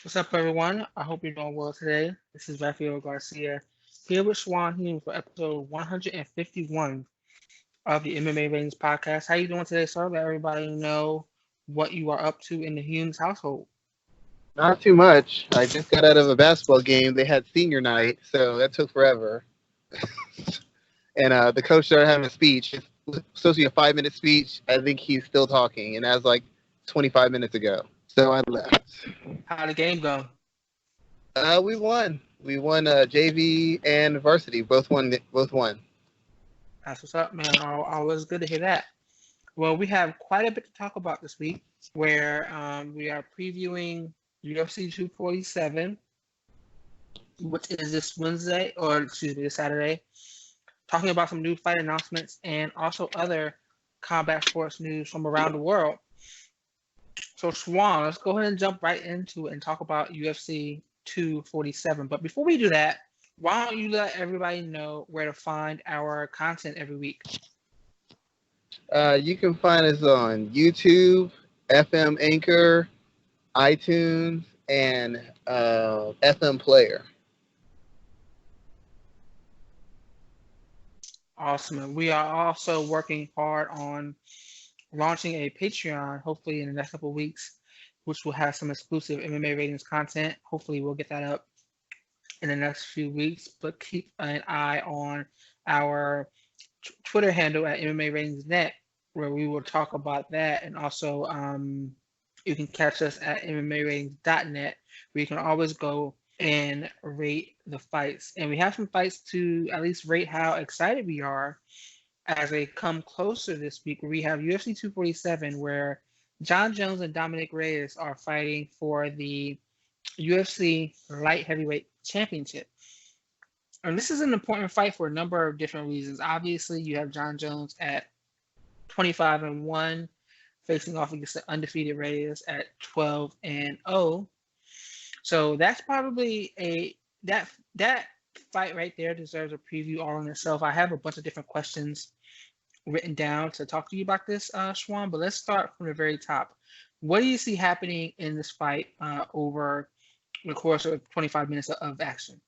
What's up, everyone? I hope you're doing well today. This is Raphael Garcia here with Schwan here for episode 151 of the MMA Ratings Podcast. How you doing today, sir? Let everybody know what you are up to in the Humes household. Not too much. I just got out of a basketball game. They had senior night, so that took forever. And the coach started having a speech. It was supposed to be a 5-minute speech. I think he's still talking, and that was like 25 minutes ago. So I left. How the game go? We won. We won JV and varsity. Both won. Both won. That's what's up, man. Always good to hear that. Well, we have quite a bit to talk about this week, where we are previewing UFC 247, which is this Wednesday, or excuse me, this Saturday. Talking about some new fight announcements and also other combat sports news from around the world. So, Schwan, let's go ahead and jump right into it and talk about UFC 247. But before we do that, why don't you let everybody know where to find our content every week? You can find us on YouTube, FM Anchor, iTunes, and FM Player. Awesome. And we are also working hard on launching a Patreon, hopefully in the next couple of weeks, which will have some exclusive MMA ratings content. Hopefully, we'll get that up in the next few weeks. But keep an eye on our Twitter handle at MMA Ratings Net, where we will talk about that. And also, you can catch us at MMAratings.net, where you can always go and rate the fights. And we have some fights to at least rate how excited we are as they come closer this week, where we have UFC 247, where Jon Jones and Dominick Reyes are fighting for the UFC Light Heavyweight Championship. And this is an important fight for a number of different reasons. Obviously, you have Jon Jones at 25-1, facing off against the undefeated Reyes at 12-0. So that's probably that fight right there deserves a preview all in itself. I have a bunch of different questions written down to talk to you about this, Schwan, but let's start from the very top. What do you see happening in this fight over the course of 25 minutes of action?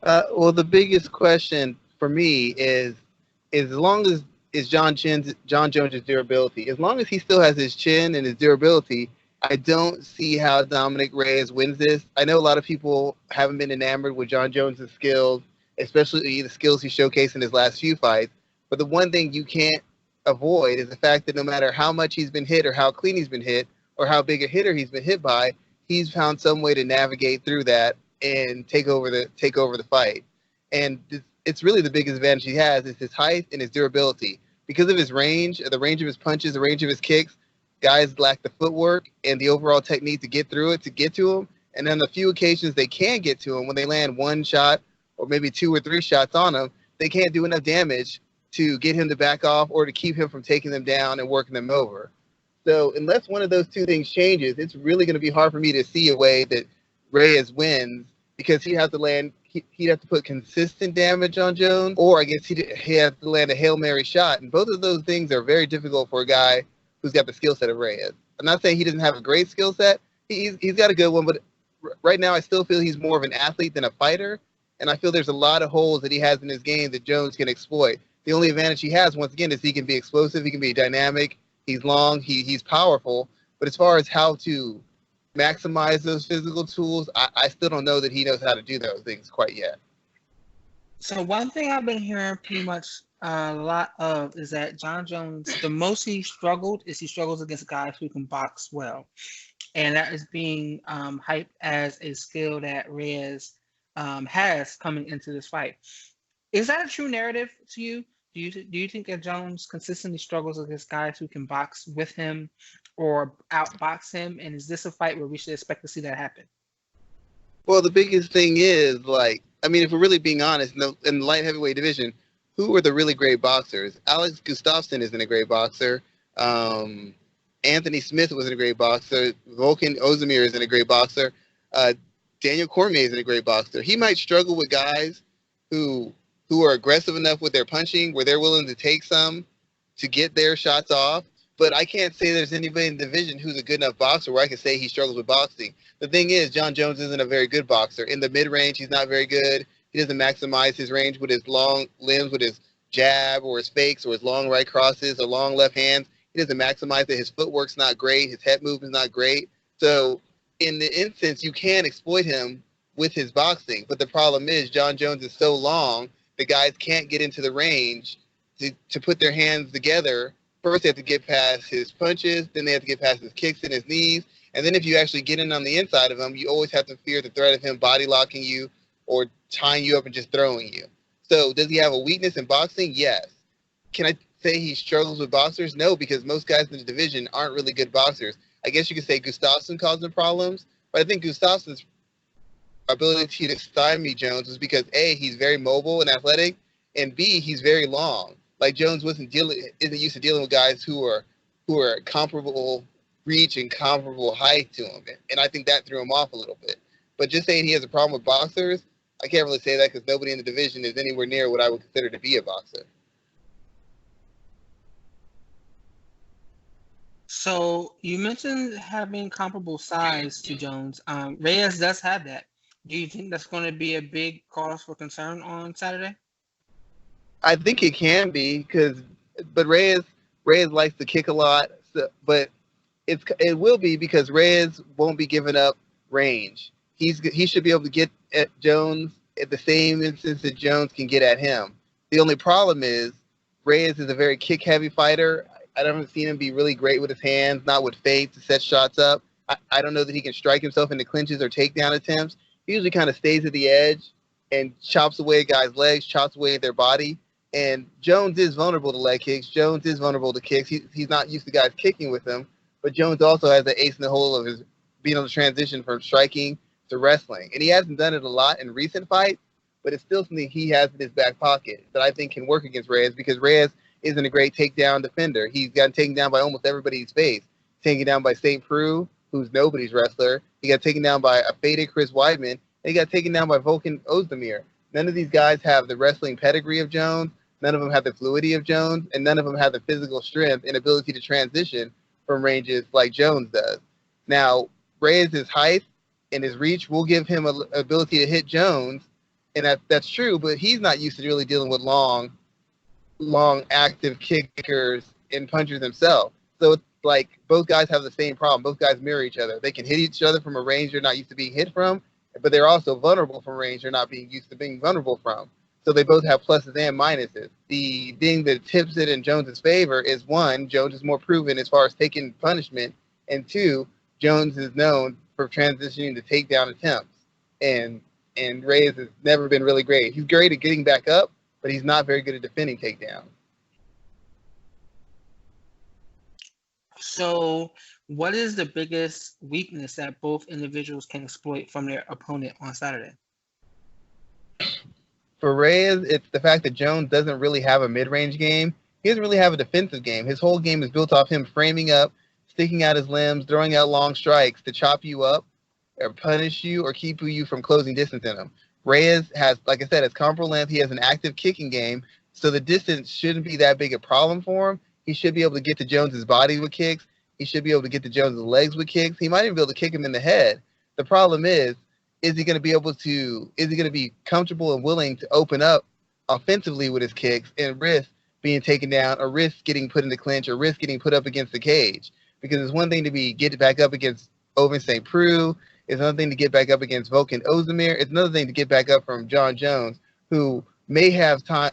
Well, the biggest question for me is as long as Jon Jones' durability, as long as he still has his chin and his durability, I don't see how Dominick Reyes wins this. I know a lot of people haven't been enamored with Jon Jones' skills, especially the skills he showcased in his last few fights. But the one thing you can't avoid is the fact that no matter how much he's been hit or how clean he's been hit or how big a hitter he's been hit by, he's found some way to navigate through that and take over the fight. And it's really the biggest advantage he has is his height and his durability. Because of his range, the range of his punches, the range of his kicks, guys lack the footwork and the overall technique to get through it, to get to him. And on the few occasions they can get to him, when they land one shot or maybe 2 or 3 shots on him, they can't do enough damage to get him to back off or to keep him from taking them down and working them over. So unless one of those two things changes, it's really going to be hard for me to see a way that Reyes wins, because he'd have to put consistent damage on Jones, or I guess he'd have to land a Hail Mary shot. And both of those things are very difficult for a guy who's got the skill set of Reyes. I'm not saying he doesn't have a great skill set. He's got a good one, but right now I still feel he's more of an athlete than a fighter, and I feel there's a lot of holes that he has in his game that Jones can exploit. The only advantage he has, once again, is he can be explosive, he can be dynamic, he's long, he's powerful, but as far as how to maximize those physical tools, I still don't know that he knows how to do those things quite yet. So one thing I've been hearing pretty much a lot of is that Jon Jones, the most he struggles against guys who can box well. And that is being hyped as a skill that Reyes has coming into this fight. Is that a true narrative to you? Do you think that Jones consistently struggles against guys who can box with him or outbox him? And is this a fight where we should expect to see that happen? Well, the biggest thing is, if we're really being honest, in the light heavyweight division, who are the really great boxers? Alex Gustafsson isn't a great boxer. Anthony Smith wasn't a great boxer. Volkan Ozdemir isn't a great boxer. Daniel Cormier isn't a great boxer. He might struggle with guys who are aggressive enough with their punching, where they're willing to take some to get their shots off. but I can't say there's anybody in the division who's a good enough boxer where I can say he struggles with boxing. The thing is, Jon Jones isn't a very good boxer. In the mid-range, he's not very good. He doesn't maximize his range with his long limbs, with his jab or his fakes or his long right crosses or long left hands. He doesn't maximize it. His footwork's not great. His head movement's not great. So in the instance, you can exploit him with his boxing. But the problem is Jon Jones is so long, the guys can't get into the range to put their hands together. First, they have to get past his punches. Then they have to get past his kicks and his knees. And then if you actually get in on the inside of him, you always have to fear the threat of him body locking you or tying you up and just throwing you. So does he have a weakness in boxing? Yes. Can I say he struggles with boxers? No, because most guys in the division aren't really good boxers. I guess you could say Gustafsson caused him problems, but I think Gustafsson's ability to stymie Jones was because A, he's very mobile and athletic, and B, he's very long. Like Jones isn't used to dealing with guys who are comparable reach and comparable height to him, and I think that threw him off a little bit. But just saying he has a problem with boxers, I can't really say that because nobody in the division is anywhere near what I would consider to be a boxer. So you mentioned having comparable size to Jones. Reyes does have that. Do you think that's going to be a big cause for concern on Saturday? I think it can be but Reyes likes to kick a lot, but it will be because Reyes won't be giving up range. He should be able to get at Jones at the same instance that Jones can get at him. The only problem is Reyes is a very kick-heavy fighter. I haven't seen him be really great with his hands, not with feints to set shots up. I don't know that he can strike himself into clinches or takedown attempts. He usually kind of stays at the edge and chops away guys' legs, chops away their body. And Jones is vulnerable to leg kicks. Jones is vulnerable to kicks. He's not used to guys kicking with him. But Jones also has the ace in the hole of his being able to transition from striking to wrestling. And he hasn't done it a lot in recent fights, but it's still something he has in his back pocket that I think can work against Reyes because Reyes isn't a great takedown defender. He's gotten taken down by almost everybody he's faced. Taken down by St. Preux, who's nobody's wrestler. He got taken down by a faded Chris Weidman. And he got taken down by Volkan Ozdemir. None of these guys have the wrestling pedigree of Jones. None of them have the fluidity of Jones. And none of them have the physical strength and ability to transition from ranges like Jones does. Now, Reyes' height and his reach will give him an ability to hit Jones. And that's true, but he's not used to really dealing with long active kickers and punchers himself. So it's like both guys have the same problem. Both guys mirror each other. They can hit each other from a range they're not used to being hit from, but they're also vulnerable from range they're not being used to being vulnerable from. So they both have pluses and minuses. The thing that tips it in Jones's favor is one, Jones is more proven as far as taking punishment, and two, Jones is known for transitioning to takedown attempts. And Reyes has never been really great. He's great at getting back up, but he's not very good at defending takedowns. So what is the biggest weakness that both individuals can exploit from their opponent on Saturday? For Reyes, it's the fact that Jones doesn't really have a mid-range game. He doesn't really have a defensive game. His whole game is built off him framing up, sticking out his limbs, throwing out long strikes to chop you up or punish you or keep you from closing distance in him. Reyes has, like I said, his comparable length. He has an active kicking game, so the distance shouldn't be that big a problem for him. He should be able to get to Jones's body with kicks. He should be able to get to Jones's legs with kicks. He might even be able to kick him in the head. The problem is he going to be comfortable and willing to open up offensively with his kicks and risk being taken down or risk getting put in the clinch or risk getting put up against the cage? Because it's one thing to get back up against Ovince St. Preux. It's another thing to get back up against Volkan Ozdemir. It's another thing to get back up from Jon Jones, who may have time,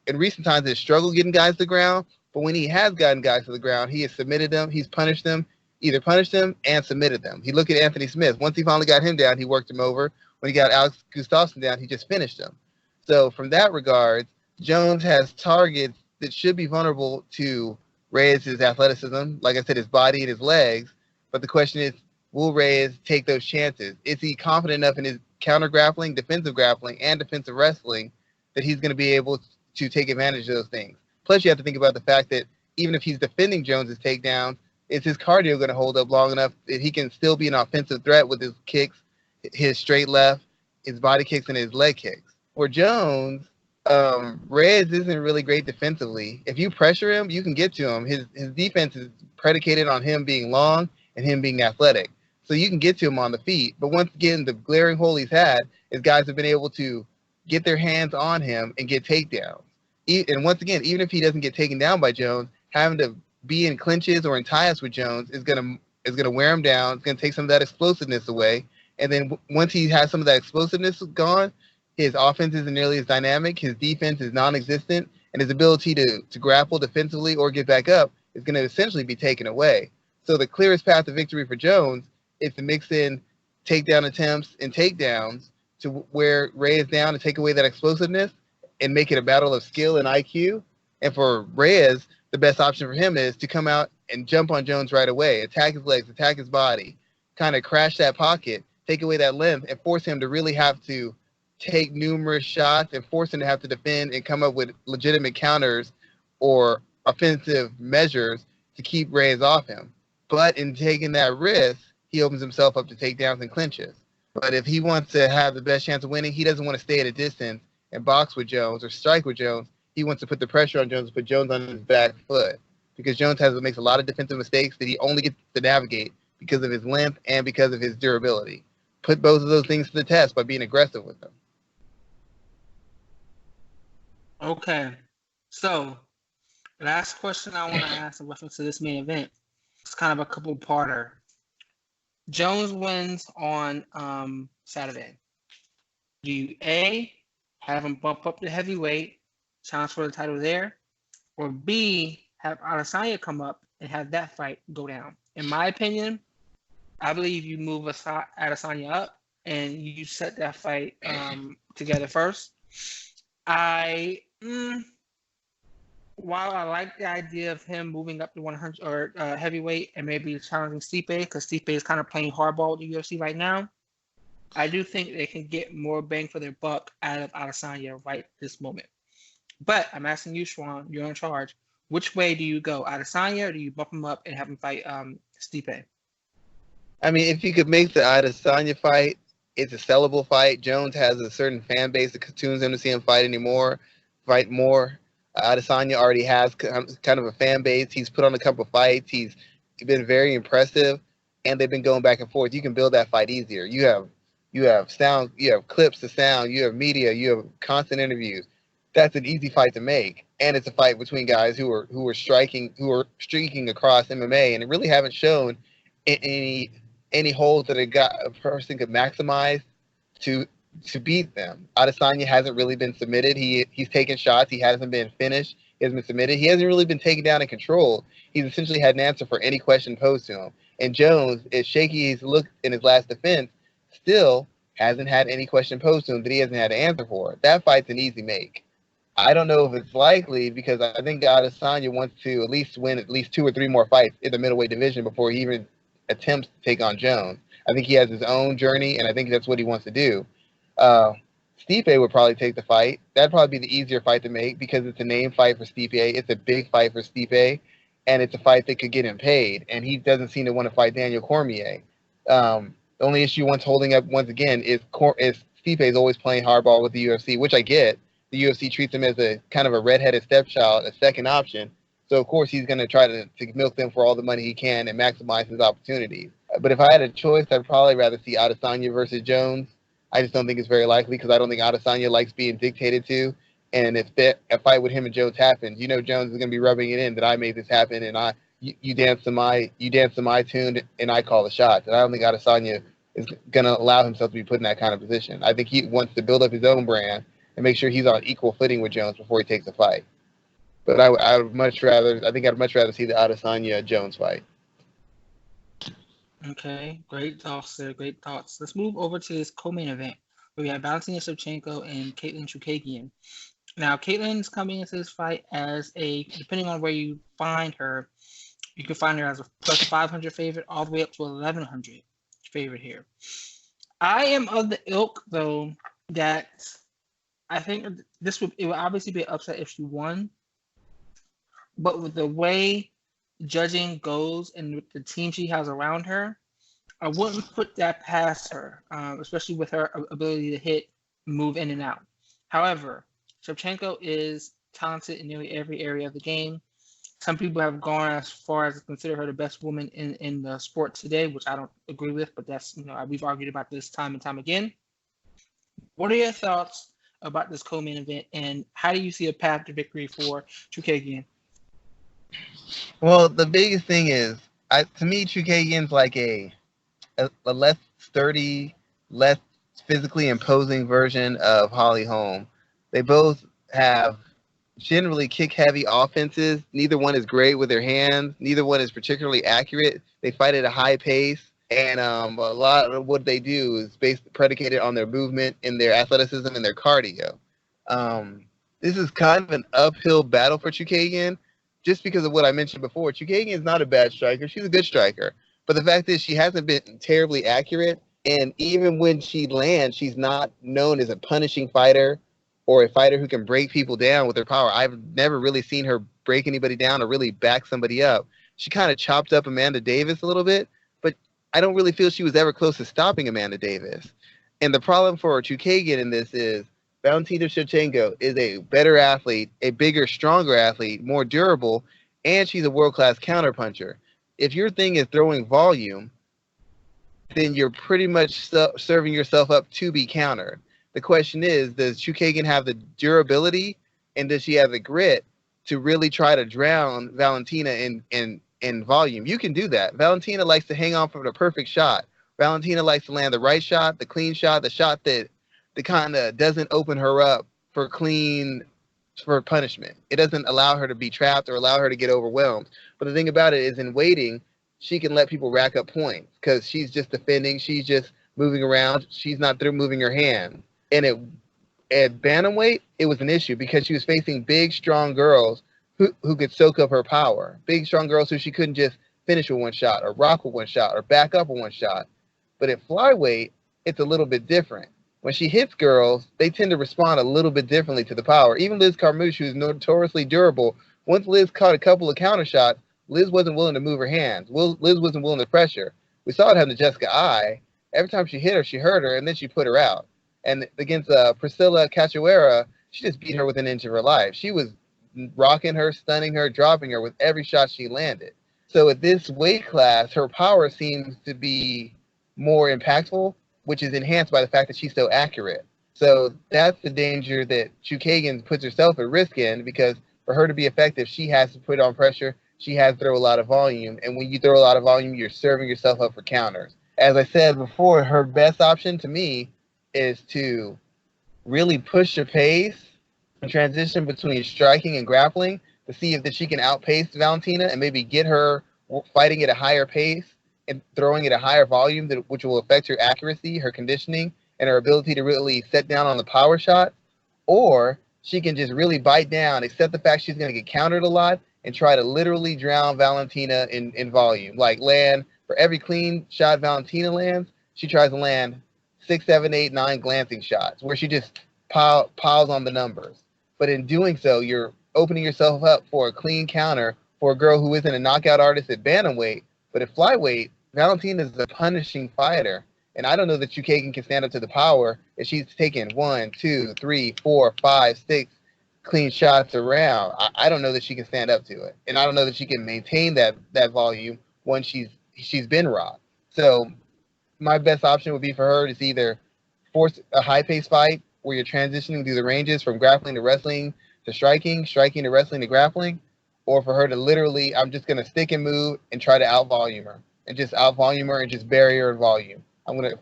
in recent times has struggled getting guys to the ground, but when he has gotten guys to the ground, he has submitted them, he's punished them, either punished them and submitted them. He looked at Anthony Smith. Once he finally got him down, he worked him over. When he got Alex Gustafsson down, he just finished him. So from that regard, Jones has targets that should be vulnerable to Reyes' athleticism, like I said, his body and his legs. But the question is, will Reyes take those chances? Is he confident enough in his counter grappling, defensive grappling, and defensive wrestling that he's going to be able to take advantage of those things? Plus, you have to think about the fact that even if he's defending Jones's takedowns, is his cardio going to hold up long enough that he can still be an offensive threat with his kicks, his straight left, his body kicks, and his leg kicks? For Jones, Reyes isn't really great defensively. If you pressure him, you can get to him. His defense is predicated on him being long and him being athletic. So you can get to him on the feet. But once again, the glaring hole he's had is guys have been able to get their hands on him and get takedowns. And once again, even if he doesn't get taken down by Jones, having to be in clinches or in tie-ups with Jones is gonna wear him down. It's gonna take some of that explosiveness away. And then once he has some of that explosiveness gone, his offense isn't nearly as dynamic. His defense is non-existent, and his ability to grapple defensively or get back up is going to essentially be taken away. So the clearest path to victory for Jones is to mix in takedown attempts and takedowns to wear Reyes down and take away that explosiveness and make it a battle of skill and IQ. And for Reyes, the best option for him is to come out and jump on Jones right away, attack his legs, attack his body, kind of crash that pocket, take away that length, and force him to really have to take numerous shots and force him to have to defend and come up with legitimate counters or offensive measures to keep Reyes off him. But in taking that risk, he opens himself up to takedowns and clinches. But if he wants to have the best chance of winning, he doesn't want to stay at a distance and box with Jones or strike with Jones. He wants to put the pressure on Jones, put Jones on his back foot, because Jones makes a lot of defensive mistakes that he only gets to navigate because of his length and because of his durability. Put both of those things to the test by being aggressive with them. Okay, so last question I want to ask in reference to this main event. It's kind of a couple-parter. Jones wins on Saturday. Do you A, have him bump up to heavyweight, challenge for the title there, or B, have Adesanya come up and have that fight go down? In my opinion, I believe you move Adesanya up and you set that fight together first. While I like the idea of him moving up to 100 or heavyweight and maybe challenging Stipe, because Stipe is kind of playing hardball at the UFC right now, I do think they can get more bang for their buck out of Adesanya right this moment. But I'm asking you, Schwan, you're in charge. Which way do you go, Adesanya, or do you bump him up and have him fight Stipe? I mean, if you could make the Adesanya fight, it's a sellable fight. Jones has a certain fan base that tunes him to see him fight more. Adesanya already has kind of a fan base. He's put on a couple of fights. He's been very impressive, and they've been going back and forth. You can build that fight easier. You have sound, you have clips to sound, you have media, you have constant interviews. That's an easy fight to make, and it's a fight between guys who are streaking across MMA, and really haven't shown any holes that a person could maximize to beat them. Adesanya hasn't really been submitted. He's taken shots. He hasn't been finished. He hasn't been submitted. He hasn't really been taken down and controlled. He's essentially had an answer for any question posed to him. And Jones, as shaky as he looked in his last defense, still hasn't had any question posed to him that he hasn't had an answer for. That fight's an easy make. I don't know if it's likely because I think Adesanya wants to at least win at least 2 or 3 more fights in the middleweight division before he even attempts to take on Jones. I think he has his own journey, and I think that's what he wants to do. Stipe would probably take the fight. That'd probably be the easier fight to make because it's a name fight for Stipe. It's a big fight for Stipe, and it's a fight that could get him paid. And he doesn't seem to want to fight Daniel Cormier. The only issue holding up once again is Stipe is always playing hardball with the UFC, which I get. The UFC treats him as a kind of a redheaded stepchild, a second option. So of course he's going to try to milk them for all the money he can and maximize his opportunities. But if I had a choice, I'd probably rather see Adesanya versus Jones. I just don't think it's very likely because I don't think Adesanya likes being dictated to. And if a fight with him and Jones happens, Jones is going to be rubbing it in that I made this happen and you dance to my tune and I call the shots. And I don't think Adesanya is going to allow himself to be put in that kind of position. I think he wants to build up his own brand and make sure he's on equal footing with Jones before he takes a fight. But I'd much rather see the Adesanya Jones fight. Okay, great thoughts, sir. Great thoughts. Let's move over to this co-main event where we have Valentina Shevchenko and Katlyn Chookagian. Now, Katlyn's coming into this fight as depending on where you find her, you can find her as a plus 500 favorite all the way up to 1,100 favorite here. I am of the ilk, though, that I think it would obviously be an upset if she won. But with the way judging goes and with the team she has around her, I wouldn't put that past her, especially with her ability to hit, move in and out. However, Shevchenko is talented in nearly every area of the game. Some people have gone as far as to consider her the best woman in the sport today, which I don't agree with, but that's, we've argued about this time and time again. What are your thoughts about this co-main event, and how do you see a path to victory for Chookagian? Well, the biggest thing is, to me, Chookagian's like a less sturdy, less physically imposing version of Holly Holm. They both have generally kick-heavy offenses. Neither one is great with their hands. Neither one is particularly accurate. They fight at a high pace, and a lot of what they do is predicated on their movement and their athleticism and their cardio. This is kind of an uphill battle for Chookagian, just because of what I mentioned before. Chookagian is not a bad striker. She's a good striker. But the fact is she hasn't been terribly accurate, and even when she lands, she's not known as a punishing fighter or a fighter who can break people down with her power. I've never really seen her break anybody down or really back somebody up. She kind of chopped up Amanda Davis a little bit, but I don't really feel she was ever close to stopping Amanda Davis. And the problem for Chookagian in this is Valentina Shevchenko is a better athlete, a bigger, stronger athlete, more durable, and she's a world-class counterpuncher. If your thing is throwing volume, then you're pretty much serving yourself up to be countered. The question is, does Chookagian have the durability and does she have the grit to really try to drown Valentina in volume? You can do that. Valentina likes to hang on for the perfect shot. Valentina likes to land the right shot, the clean shot, the shot that kind of doesn't open her up for punishment. It doesn't allow her to be trapped or allow her to get overwhelmed. But the thing about it is, in waiting, she can let people rack up points because she's just defending. She's just moving around. She's not through moving her hand. And at bantamweight, it was an issue because she was facing big, strong girls who could soak up her power. Big, strong girls who she couldn't just finish with one shot or rock with one shot or back up with one shot. But at flyweight, it's a little bit different. When she hits girls, they tend to respond a little bit differently to the power. Even Liz Carmouche, who's notoriously durable, once Liz caught a couple of counter shots, Liz wasn't willing to move her hands. Liz wasn't willing to pressure. We saw it happen to Jessica Ai. Every time she hit her, she hurt her, and then she put her out. And against Priscilla Cachoeira, she just beat her with an inch of her life. She was rocking her, stunning her, dropping her with every shot she landed. So at this weight class, her power seems to be more impactful, which is enhanced by the fact that she's so accurate. So that's the danger that Chookagian puts herself at risk in, because for her to be effective, she has to put on pressure. She has to throw a lot of volume. And when you throw a lot of volume, you're serving yourself up for counters. As I said before, her best option to me is to really push her pace and transition between striking and grappling to see if she can outpace Valentina and maybe get her fighting at a higher pace and throwing at a higher volume, which will affect her accuracy, her conditioning, and her ability to really set down on the power shot. Or she can just really bite down, accept the fact she's going to get countered a lot, and try to literally drown Valentina in volume. Like land, for every clean shot Valentina lands, she tries to land 6, 7, 8, 9 glancing shots where she just piles on the numbers. But in doing so, you're opening yourself up for a clean counter for a girl who isn't a knockout artist at bantamweight, but at flyweight, Valentina is a punishing fighter. And I don't know that Chookagian can stand up to the power if she's taking 1, 2, 3, 4, 5, 6 clean shots around. I don't know that she can stand up to it. And I don't know that she can maintain that volume once she's been rocked. So my best option would be for her to either force a high-paced fight where you're transitioning through the ranges from grappling to wrestling to striking to wrestling to grappling, or for her to literally, I'm just going to stick and move and try to out-volume her and just out-volume her and just bury her in volume.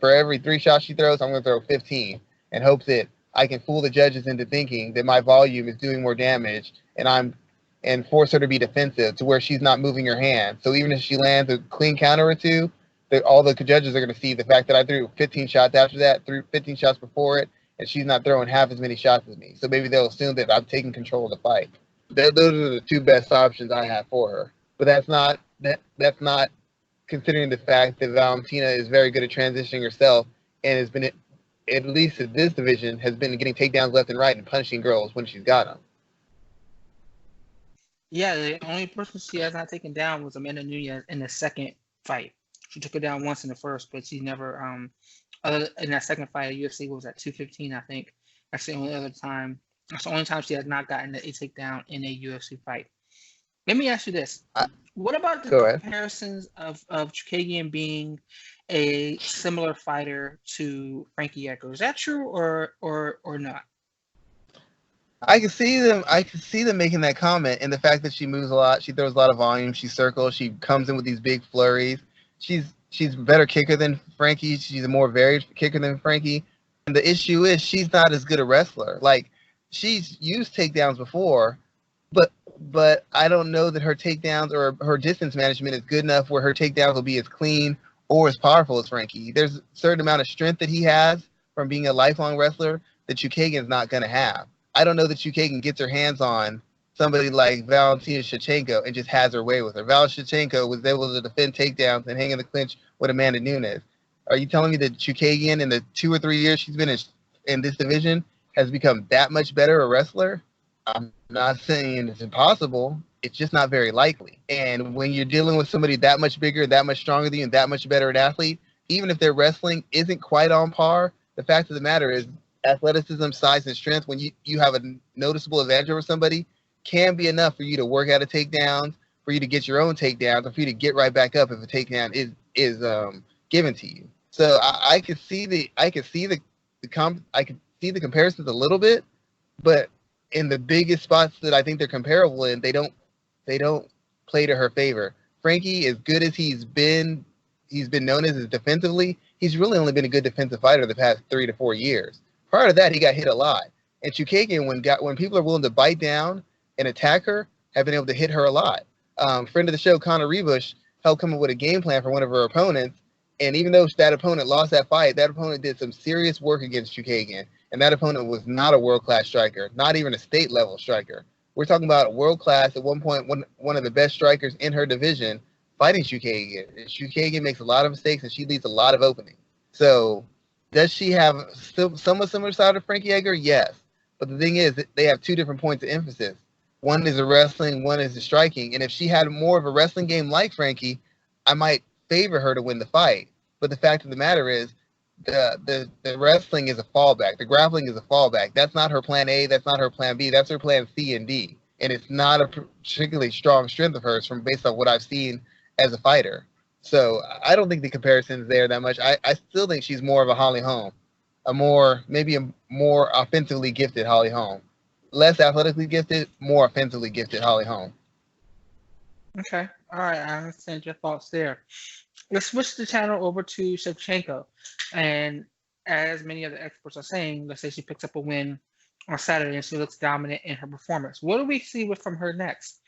For every 3 shots she throws, I'm going to throw 15 and hope that I can fool the judges into thinking that my volume is doing more damage and force her to be defensive to where she's not moving her hand. So even if she lands a clean counter or two, all the judges are going to see the fact that I threw 15 shots after that, threw 15 shots before it, and she's not throwing half as many shots as me. So maybe they'll assume that I'm taking control of the fight. Those are the 2 best options I have for her. But that's not considering the fact that Valentina is very good at transitioning herself and has been, at least in this division, has been getting takedowns left and right and punishing girls when she's got them. Yeah, the only person she has not taken down was Amanda Nunes in the second fight. She took her down once in the first, but she never, other in that second fight at UFC, what was that, 215, I think. That's the only other time That's the only time she has not gotten a takedown in a UFC fight. Let me ask you this. What about the Go ahead. comparisons of Chookagian being a similar fighter to Frankie Edgar? Is that true or not? I can see them. I can see them making that comment, and the fact that she moves a lot, she throws a lot of volume, she circles, she comes in with these big flurries. She's a better kicker than Frankie. She's a more varied kicker than Frankie. And the issue is she's not as good a wrestler. Like, she's used takedowns before, but I don't know that her takedowns or her distance management is good enough where her takedowns will be as clean or as powerful as Frankie. There's a certain amount of strength that he has from being a lifelong wrestler that Chookagian's not going to have. I don't know that Chookagian gets her hands on somebody like Valentina Shevchenko and just has her way with her. Shevchenko was able to defend takedowns and hang in the clinch with Amanda Nunes. Are you telling me that Chookagian, in the 2 or 3 years she's been in this division, has become that much better a wrestler? I'm not saying it's impossible. It's just not very likely. And when you're dealing with somebody that much bigger, that much stronger than you, and that much better an athlete, even if their wrestling isn't quite on par, the fact of the matter is athleticism, size, and strength, when you have a noticeable advantage over somebody, can be enough for you to work out a takedown, for you to get your own takedowns, or for you to get right back up if a takedown is given to you. So I can see the comparisons a little bit, but in the biggest spots that I think they're comparable in, they don't play to her favor. Frankie, as good as he's been known as defensively, he's really only been a good defensive fighter the past 3 to 4 years. Prior to that, he got hit a lot. And Chookagian, when people are willing to bite down and attack her, have been able to hit her a lot. Friend of the show, Connor Rebush, helped come up with a game plan for one of her opponents. And even though that opponent lost that fight, that opponent did some serious work against Chookagian. And that opponent was not a world-class striker, not even a state-level striker. We're talking about world-class, at one point, one of the best strikers in her division, fighting Chookagian. And Chookagian makes a lot of mistakes, and she leaves a lot of openings. So does she have somewhat similar side of Frankie Edgar? Yes. But the thing is, they have 2 different points of emphasis. One is the wrestling, one is the striking. And if she had more of a wrestling game like Frankie, I might favor her to win the fight. But the fact of the matter is, the wrestling is a fallback. The grappling is a fallback. That's not her plan A. That's not her plan B. That's her plan C and D. And it's not a particularly strong strength of hers based on what I've seen as a fighter. So I don't think the comparison is there that much. I still think she's more of a Holly Holm, maybe a more offensively gifted Holly Holm. Less athletically gifted, more offensively gifted Holly Holm. Okay. All right. I understand your thoughts there. Let's switch the channel over to Shevchenko. And as many other experts are saying, let's say she picks up a win on Saturday and she looks dominant in her performance. What do we see from her next?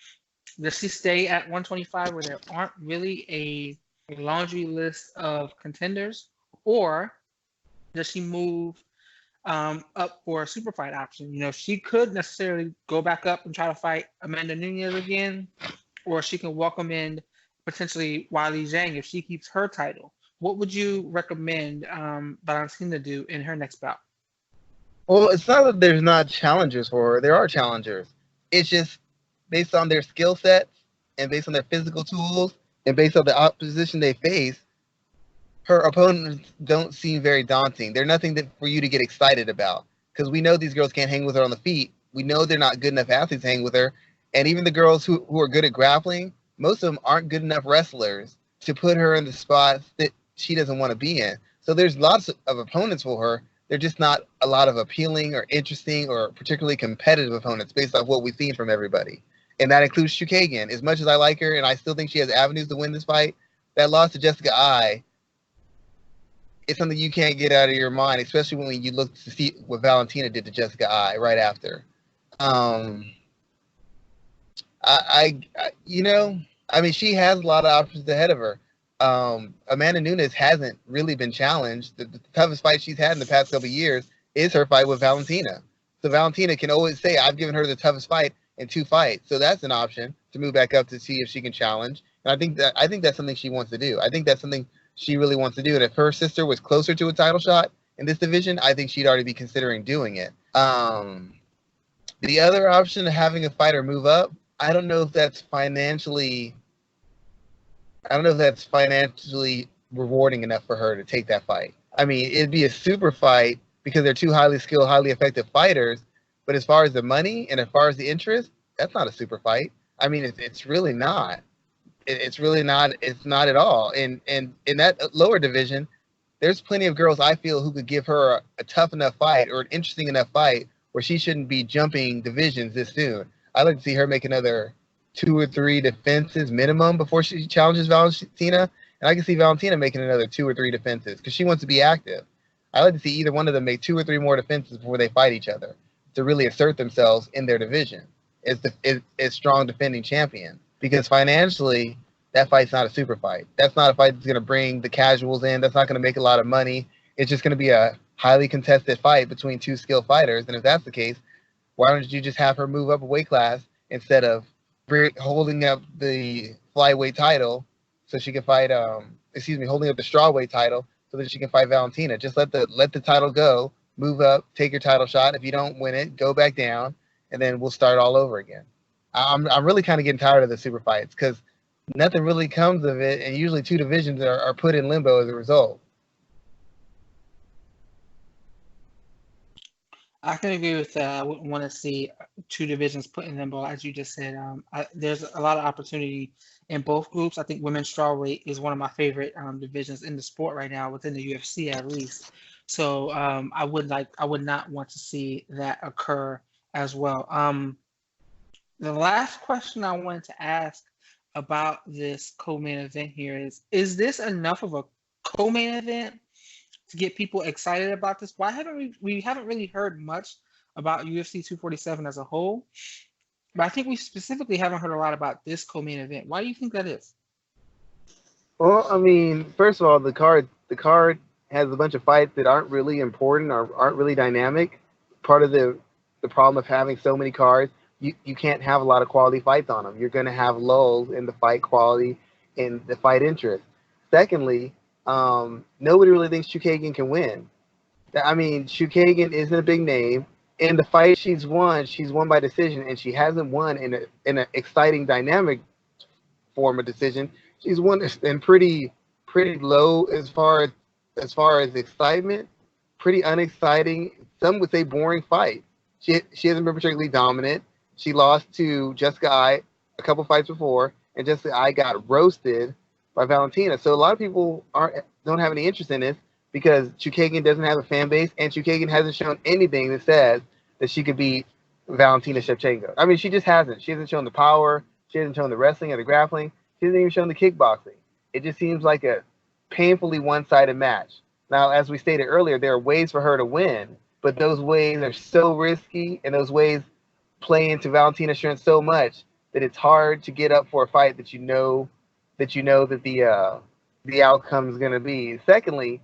Does she stay at 125 where there aren't really a laundry list of contenders? Or does she move up for a super fight option? You know, she could necessarily go back up and try to fight Amanda Nunes again, or she can welcome in potentially Weili Zhang if she keeps her title. What would you recommend Valentina do in her next bout? Well, it's not that there's not challengers for her. There are challengers. It's just based on their skill sets and based on their physical tools and based on the opposition they face, her opponents don't seem very daunting. They're nothing for you to get excited about because we know these girls can't hang with her on the feet. We know they're not good enough athletes to hang with her. And even the girls who are good at grappling, most of them aren't good enough wrestlers to put her in the spots that she doesn't want to be in. So there's lots of opponents for her. They're just not a lot of appealing or interesting or particularly competitive opponents based off what we've seen from everybody. And that includes Chookagian. As much as I like her and I still think she has avenues to win this fight, that loss to Jessica Eye, it's something you can't get out of your mind, especially when you look to see what Valentina did to Jessica Eye right after. She has a lot of options ahead of her. Amanda Nunes hasn't really been challenged. The toughest fight she's had in the past couple of years is her fight with Valentina. So Valentina can always say, I've given her the toughest fight in 2 fights. So that's an option to move back up to see if she can challenge. And I think that's something she wants to do. I think that's something she really wants to do. And if her sister was closer to a title shot in this division, I think she'd already be considering doing it. The other option of having a fighter move up, I don't know if that's financially rewarding enough for her to take that fight. I mean, it'd be a super fight because they're 2 highly skilled, highly effective fighters. But as far as the money and as far as the interest, that's not a super fight. I mean, it's really not. It's really not. It's not at all. And in that lower division, there's plenty of girls I feel who could give her a tough enough fight or an interesting enough fight where she shouldn't be jumping divisions this soon. I'd like to see her make another 2 or 3 defenses minimum before she challenges Valentina. And I can see Valentina making another 2 or 3 defenses because she wants to be active. I like to see either one of them make 2 or 3 more defenses before they fight each other to really assert themselves in their division as strong defending champion. Because financially, that fight's not a super fight. That's not a fight that's going to bring the casuals in. That's not going to make a lot of money. It's just going to be a highly contested fight between 2 skilled fighters. And if that's the case, why don't you just have her move up a weight class instead of holding up the flyweight title so she can fight, holding up the strawweight title so that she can fight Valentina. Just let the title go, move up, take your title shot. If you don't win it, go back down, and then we'll start all over again. I'm really kind of getting tired of the super fights because nothing really comes of it, and usually 2 divisions are put in limbo as a result. I can agree with that. I wouldn't want to see 2 divisions put in limbo, as you just said. There's a lot of opportunity in both groups. I think women's strawweight is one of my favorite divisions in the sport right now, within the UFC at least. So I would not want to see that occur as well. The last question I wanted to ask about this co-main event here is this enough of a co-main event to get people excited about this? Why haven't we haven't really heard much about UFC 247 as a whole, but I think we specifically haven't heard a lot about this co-main event. Why do you think that is? Well, I mean, first of all, the card has a bunch of fights that aren't really important or aren't really dynamic. Part of the problem of having so many cards, you can't have a lot of quality fights on them. You're going to have lulls in the fight quality and the fight interest. Secondly, nobody really thinks Chookagian can win. I mean, Chookagian isn't a big name. In the fight she's won by decision, and she hasn't won in an exciting, dynamic form of decision. She's won in pretty low as far as excitement, pretty unexciting. Some would say boring fight. She hasn't been particularly dominant. She lost to Jessica Eye a couple fights before, and Jessica Eye got roasted by Valentina. So a lot of people don't have any interest in this because Chookagian doesn't have a fan base, and Chookagian hasn't shown anything that says that she could beat Valentina Shevchenko. I mean, she just hasn't. She hasn't shown the power. She hasn't shown the wrestling or the grappling. She hasn't even shown the kickboxing. It just seems like a painfully one-sided match. Now, as we stated earlier, there are ways for her to win, but those ways are so risky, and those ways play into Valentina's strength so much that it's hard to get up for a fight that you know that the outcome is going to be. Secondly,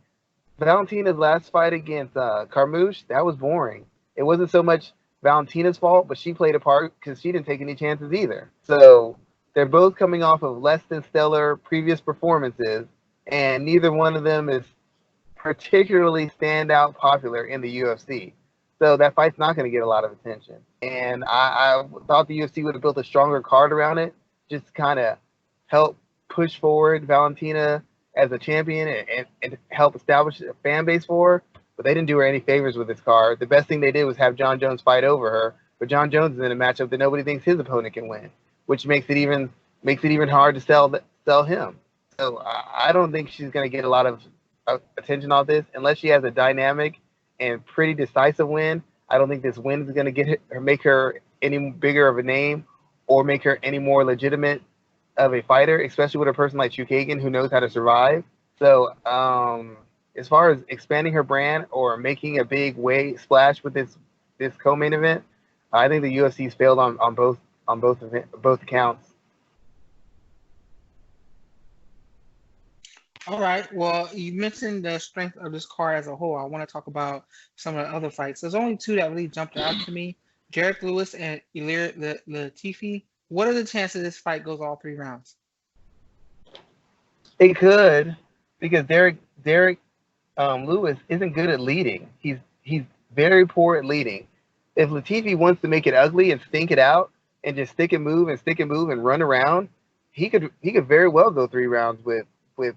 Valentina's last fight against Carmouche, that was boring. It wasn't so much Valentina's fault, but she played a part because she didn't take any chances either. So they're both coming off of less than stellar previous performances, and neither one of them is particularly standout popular in the UFC. So that fight's not going to get a lot of attention. And I thought the UFC would have built a stronger card around it, just to kind of help push forward Valentina as a champion and help establish a fan base for her. But they didn't do her any favors with this card. The best thing they did was have Jon Jones fight over her. But Jon Jones is in a matchup that nobody thinks his opponent can win, which makes it even hard to sell him. So I don't think she's going to get a lot of attention on this unless she has a dynamic and pretty decisive win. I don't think this win is going to get her, make her any bigger of a name or make her any more legitimate of a fighter, especially with a person like Chookagian who knows how to survive. So as far as expanding her brand or making a big splash with this co-main event, I think the UFC's failed on both accounts. All right. Well, you mentioned the strength of this card as a whole. I want to talk about some of the other fights. There's only 2 that really jumped out to me: Derrick Lewis and Ilir Latifi. What are the chances this fight goes all 3 rounds? It could, because Derrick Lewis isn't good at leading. He's very poor at leading. If Latifi wants to make it ugly and stink it out and just stick and move and run around, he could very well go 3 rounds with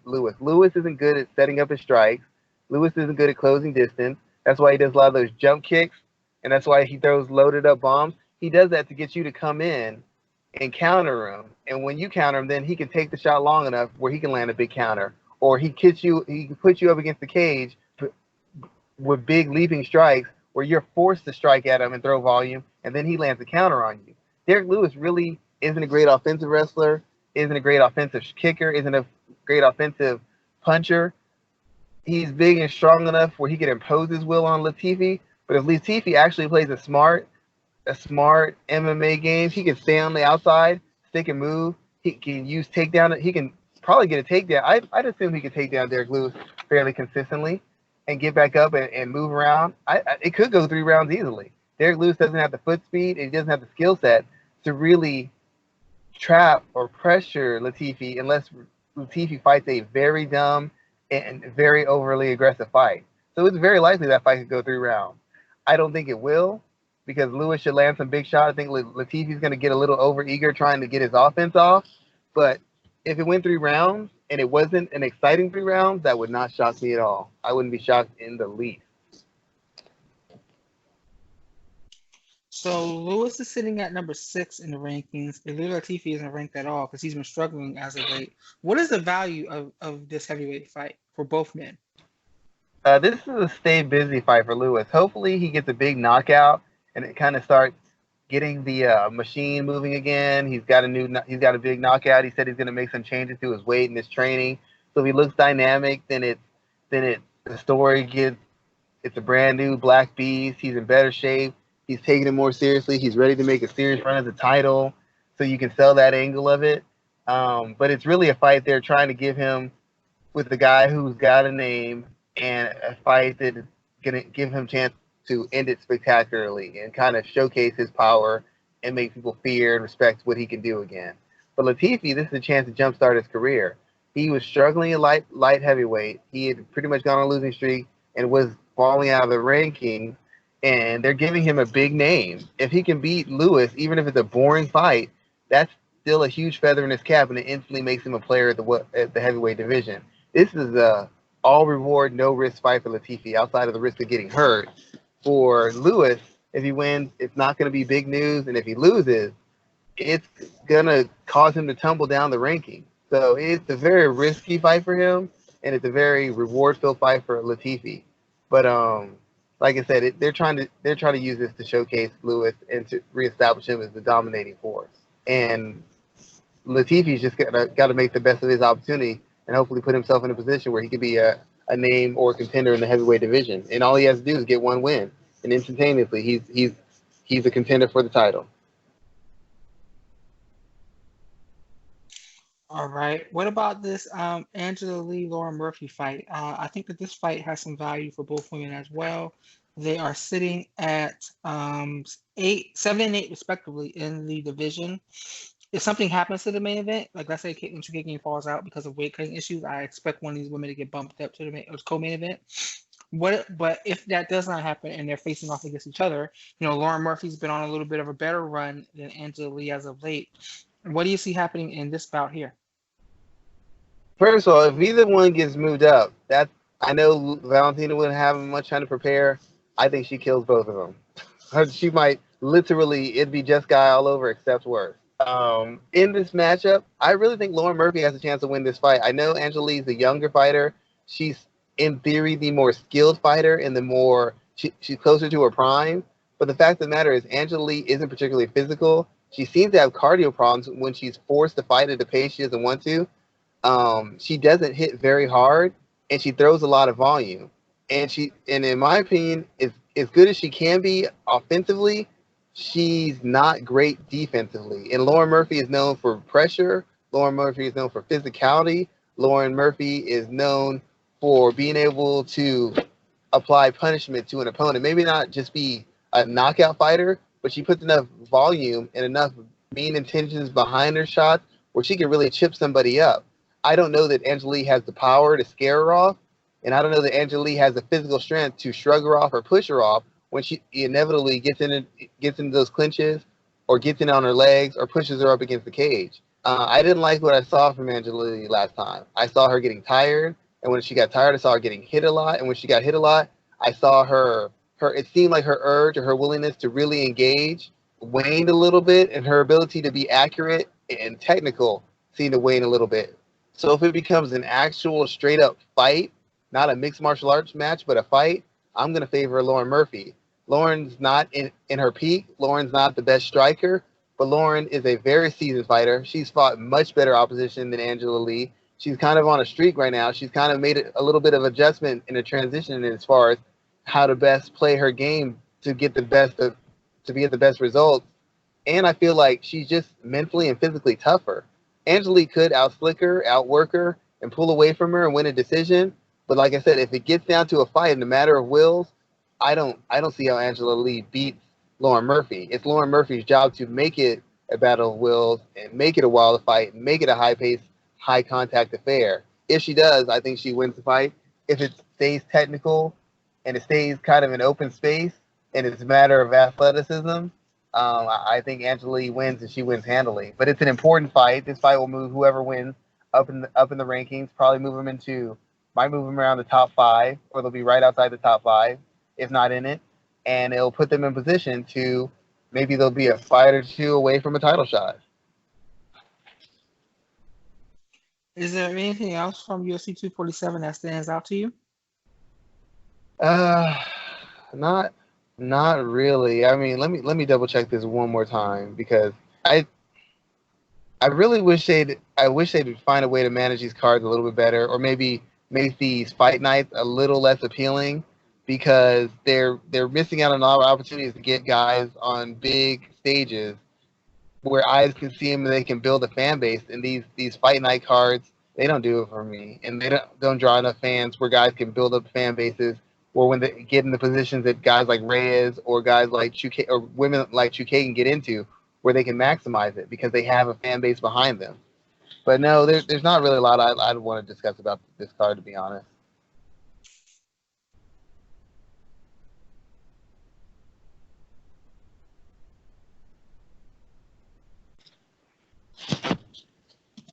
Lewis. Lewis isn't good at setting up his strikes. Lewis isn't good at closing distance. That's why he does a lot of those jump kicks and that's why he throws loaded up bombs. He does that to get you to come in and counter him. And when you counter him, then he can take the shot long enough where he can land a big counter, or he can put you up against the cage with big leaping strikes where you're forced to strike at him and throw volume, and then he lands a counter on you. Derrick Lewis really isn't a great offensive wrestler, isn't a great offensive kicker, isn't a great offensive puncher. He's big and strong enough where he can impose his will on Latifi, but if Latifi actually plays a smart MMA game, he can stay on the outside, stick and move. He can use takedown. He can probably get a takedown. I'd assume he could take down Derrick Lewis fairly consistently and get back up and move around. It could go 3 rounds easily. Derrick Lewis doesn't have the foot speed and he doesn't have the skill set to really trap or pressure Latifi unless Latifi fights a very dumb and very overly aggressive fight. So it's very likely that fight could go 3 rounds. I don't think it will because Lewis should land some big shots. I think Latifi's going to get a little overeager trying to get his offense off. But if it went 3 rounds and it wasn't an exciting 3 rounds, that would not shock me at all. I wouldn't be shocked in the least. So Lewis is sitting at number 6 in the rankings. Ilir Latifi isn't ranked at all because he's been struggling as of late. What is the value of this heavyweight fight for both men? This is a stay busy fight for Lewis. Hopefully he gets a big knockout and it kind of starts getting the machine moving again. He's got a big knockout. He said he's going to make some changes to his weight and his training. So if he looks dynamic, then the story it's a brand new black beast. He's in better shape. He's taking it more seriously. He's ready to make a serious run at the title. So you can sell that angle of it. But it's really a fight they're trying to give him with the guy who's got a name and a fight that is going to give him a chance to end it spectacularly and kind of showcase his power and make people fear and respect what he can do again. But Latifi, this is a chance to jumpstart his career. He was struggling at light heavyweight. He had pretty much gone on a losing streak and was falling out of the rankings, and they're giving him a big name. If he can beat Lewis, even if it's a boring fight, that's still a huge feather in his cap, and it instantly makes him a player at the heavyweight division. This is a all-reward, no-risk fight for Latifi outside of the risk of getting hurt. For Lewis, if he wins, it's not going to be big news, and if he loses, it's going to cause him to tumble down the ranking. So it's a very risky fight for him, and it's a very reward-filled fight for Latifi. But like I said, they're trying to use this to showcase Lewis and to reestablish him as the dominating force. And Latifi's just got to make the best of his opportunity and hopefully put himself in a position where he could be a name or a contender in the heavyweight division. And all he has to do is get one win, and instantaneously he's a contender for the title. All right. What about this Angela Lee Lauren Murphy fight? I think that this fight has some value for both women as well. They are sitting at 7 and 8 respectively in the division. If something happens to the main event, like let's say Katlyn Chookagian falls out because of weight cutting issues, I expect one of these women to get bumped up to the co-main event. But if that does not happen and they're facing off against each other, Lauren Murphy's been on a little bit of a better run than Angela Lee as of late. What do you see happening in this bout here? First of all, if either one gets moved up, I know Valentina wouldn't have much time to prepare. I think she kills both of them. She might literally, it'd be just guy all over except worse. In this matchup, I really think Lauren Murphy has a chance to win this fight. I know Angela Lee's the younger fighter. She's, in theory, the more skilled fighter and she's closer to her prime. But the fact of the matter is Angela Lee isn't particularly physical. She seems to have cardio problems when she's forced to fight at a pace she doesn't want to. She doesn't hit very hard, and she throws a lot of volume. And in my opinion, as good as she can be offensively, she's not great defensively. And Lauren Murphy is known for pressure. Lauren Murphy is known for physicality. Lauren Murphy is known for being able to apply punishment to an opponent. Maybe not just be a knockout fighter, but she puts enough volume and enough mean intentions behind her shots where she can really chip somebody up. I don't know that Angela Lee has the power to scare her off, and I don't know that Angela Lee has the physical strength to shrug her off or push her off when she inevitably gets into those clinches or gets in on her legs or pushes her up against the cage. I didn't like what I saw from Angela Lee last time. I saw her getting tired, and when she got tired, I saw her getting hit a lot, and when she got hit a lot, I saw her it seemed like her urge or her willingness to really engage waned a little bit, and her ability to be accurate and technical seemed to wane a little bit. So if it becomes an actual straight up fight, not a mixed martial arts match, but a fight, I'm going to favor Lauren Murphy. Lauren's not in her peak. Lauren's not the best striker, but Lauren is a very seasoned fighter. She's fought much better opposition than Angela Lee. She's kind of on a streak right now. She's kind of made a little bit of adjustment in a transition as far as how to best play her game to get the best to be at the best results. And I feel like she's just mentally and physically tougher. Angela Lee could outslick her, outwork her, and pull away from her and win a decision. But like I said, if it gets down to a fight in a matter of wills, I don't see how Angela Lee beats Lauren Murphy. It's Lauren Murphy's job to make it a battle of wills and make it a wild fight and make it a high-paced, high-contact affair. If she does, I think she wins the fight. If it stays technical and it stays kind of an open space and it's a matter of athleticism, I think Angela Lee wins and she wins handily. But it's an important fight. This fight will move whoever wins up in the rankings. Probably might move them around the top 5, or they'll be right outside the top 5, if not in it. And it'll put them in position to maybe they'll be a fight or two away from a title shot. Is there anything else from UFC 247 that stands out to you? Not really. I mean, let me double check this one more time, because I really wish they'd find a way to manage these cards a little bit better, or maybe make these fight nights a little less appealing, because they're missing out on a lot of opportunities to get guys on big stages where eyes can see them and they can build a fan base. And these fight night cards, they don't do it for me, and they don't draw enough fans where guys can build up fan bases, or when they get in the positions that guys like Reyes or guys like Chookagian or women like Chookagian get into, where they can maximize it because they have a fan base behind them. But no, there's not really a lot I'd want to discuss about this card, to be honest.